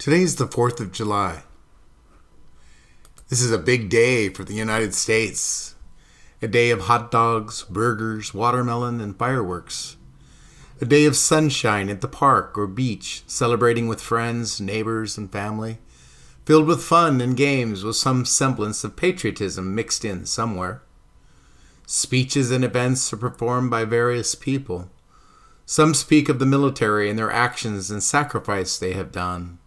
Today's the 4th of July. This is a big day for the United States. A day of hot dogs, burgers, watermelon, and fireworks. A day of sunshine at the park or beach, celebrating with friends, neighbors, and family. Filled with fun and games with some semblance of patriotism mixed in somewhere. Speeches and events are performed by various people. Some speak of the military and their actions and sacrifice they have done.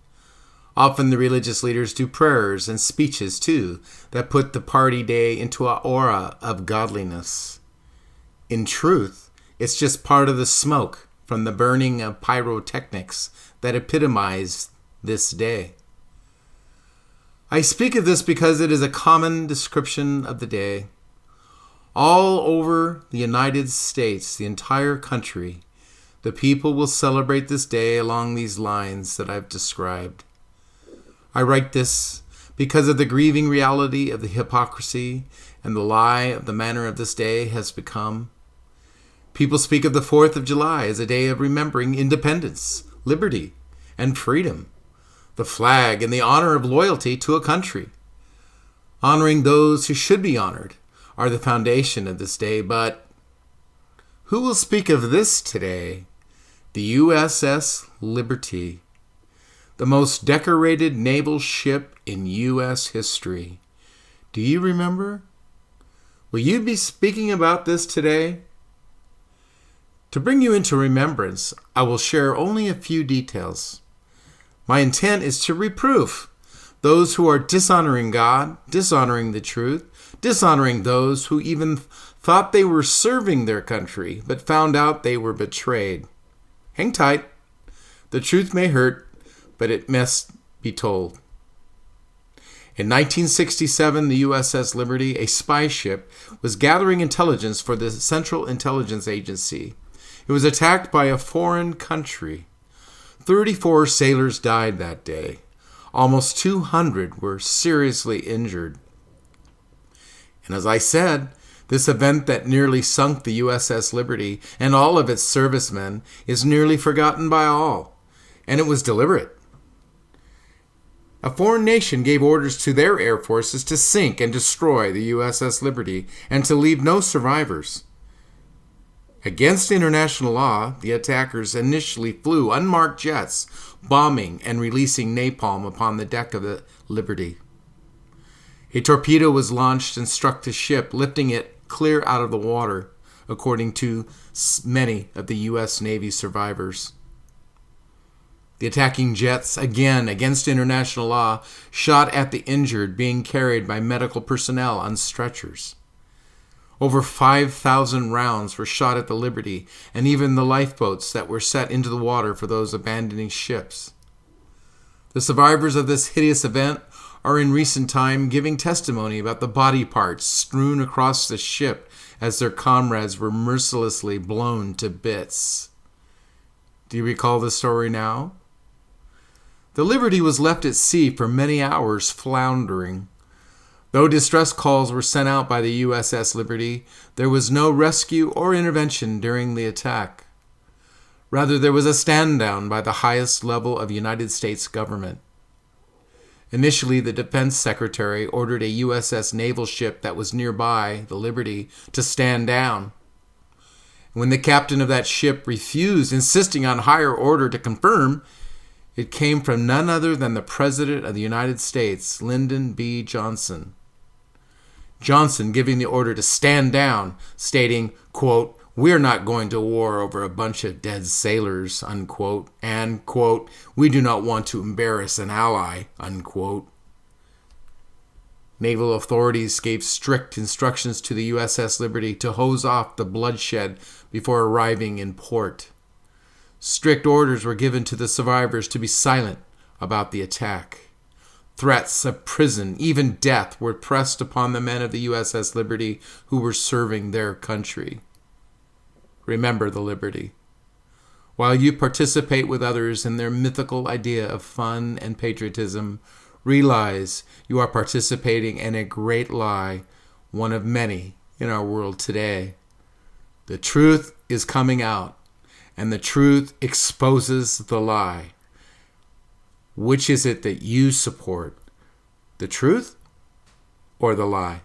Often the religious leaders do prayers and speeches, too, that put the party day into an aura of godliness. In truth, it's just part of the smoke from the burning of pyrotechnics that epitomize this day. I speak of this because it is a common description of the day. All over the United States, the entire country, the people will celebrate this day along these lines that I've described. I write this because of the grieving reality of the hypocrisy and the lie of the manner of this day has become. People speak of the 4th of July as a day of remembering independence, liberty, and freedom, the flag and the honor of loyalty to a country. Honoring those who should be honored are the foundation of this day, but who will speak of this today? The USS Liberty, the most decorated naval ship in U.S. history. Do you remember? Will you be speaking about this today? To bring you into remembrance, I will share only a few details. My intent is to reproof those who are dishonoring God, dishonoring the truth, dishonoring those who even thought they were serving their country, but found out they were betrayed. Hang tight. The truth may hurt, but it must be told. In 1967, the USS Liberty, a spy ship, was gathering intelligence for the Central Intelligence Agency. It was attacked by a foreign country. 34 sailors died that day. Almost 200 were seriously injured. And as I said, this event that nearly sunk the USS Liberty and all of its servicemen is nearly forgotten by all, and it was deliberate. A foreign nation gave orders to their air forces to sink and destroy the USS Liberty and to leave no survivors. Against international law, the attackers initially flew unmarked jets, bombing and releasing napalm upon the deck of the Liberty. A torpedo was launched and struck the ship, lifting it clear out of the water, according to many of the U.S. Navy survivors. The attacking jets, again against international law, shot at the injured being carried by medical personnel on stretchers. Over 5,000 rounds were shot at the Liberty and even the lifeboats that were set into the water for those abandoning ships. The survivors of this hideous event are in recent time giving testimony about the body parts strewn across the ship as their comrades were mercilessly blown to bits. Do you recall the story now? The Liberty was left at sea for many hours floundering. Though distress calls were sent out by the USS Liberty, there was no rescue or intervention during the attack. Rather, there was a stand-down by the highest level of United States government. Initially, the Defense Secretary ordered a USS naval ship that was nearby, the Liberty, to stand down. When the captain of that ship refused, insisting on higher order to confirm, it came from none other than the President of the United States, Lyndon B. Johnson. Johnson giving the order to stand down, stating, quote, "We're not going to war over a bunch of dead sailors," unquote, and, quote, "We do not want to embarrass an ally," unquote. Naval authorities gave strict instructions to the USS Liberty to hose off the bloodshed before arriving in port. Strict orders were given to the survivors to be silent about the attack. Threats of prison, even death, were pressed upon the men of the USS Liberty who were serving their country. Remember the Liberty. While you participate with others in their mythical idea of fun and patriotism, realize you are participating in a great lie, one of many in our world today. The truth is coming out, and the truth exposes the lie. Which is it that you support? The truth or the lie?